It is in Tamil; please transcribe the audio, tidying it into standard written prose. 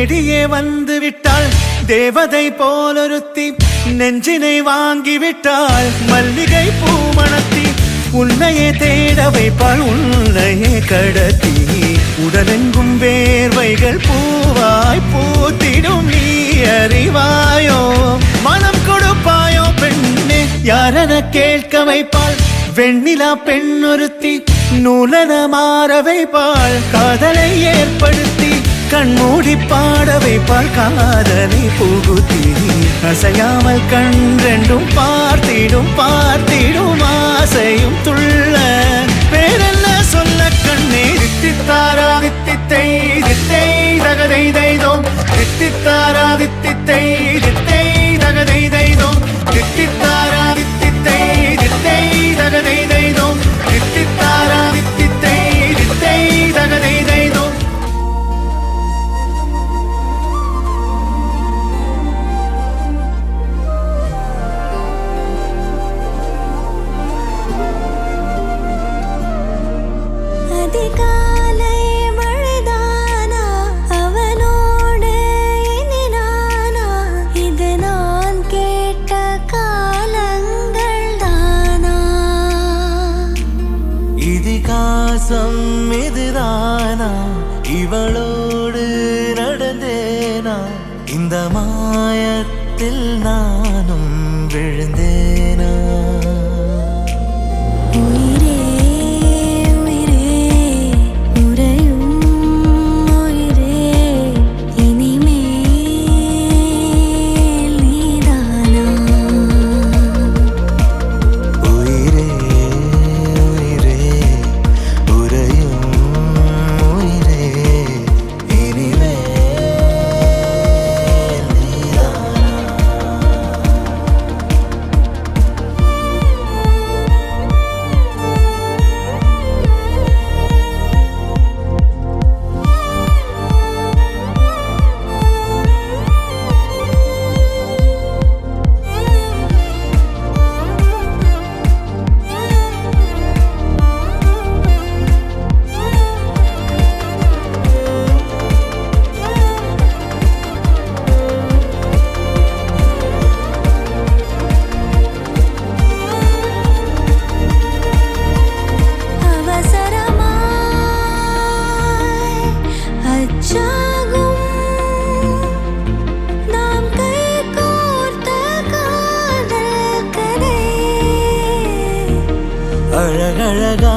தேடியே வந்து விட்டாள் தேவதை போலொருத்தி நெஞ்சினை வாங்கிவிட்டாள் மல்லிகை பூமணத்தி உன்னையே தேட வைப்பாள் உன்னையே கடத்தி உடலெங்கும் வேர்வைகள் பூவாய் பூத்திடும் நீ அறிவாயோ மனம் கொடுப்பாயோ பெண்ணே யாரென கேட்க வைப்பாள் வெண்ணிலா பெண்ணொருத்தி நூலன மாற வைப்பாள் காதலை ஏற்படுத்தி கண்மூடி பாட வைப்பாள் காதலை புகுத்தி அசையாமல் கண்டென்றும் பார்த்திடும் பார்த்திடும் ஆசையும் துள்ள பேரென்ன சொல்ல கண்ணே தித்தித்தாரா தித்தித்தை தித்தை தகதை தைதோம் தித்தித்தாரா தித்தித்தை தித்தை தகதை தைதோம் தித்தித்தாரா தித்தித்தை தித்தை தகதை தைதோம் தித்தித்தாரா தித்தித்தை தித்தை தகதை தைதோம் அதிகாலை மழைதானா அவனோடு இனி நானா இது நான் கேட்ட காலங்கள் தானா இதிகாசம் இதுதானா இவளோடு நடந்தேனா இந்த மாயத்தில் நானும் விழுந்தேனா உயிரே உயிரே உறையும் உயிரே இனிமேல் நீதானா உயிரே உயிரே உறையும் உயிரே இனிமே அவசரமாய் அச்சாகும் நாம் கைகோர்த்த காதல் கதை அழகழகா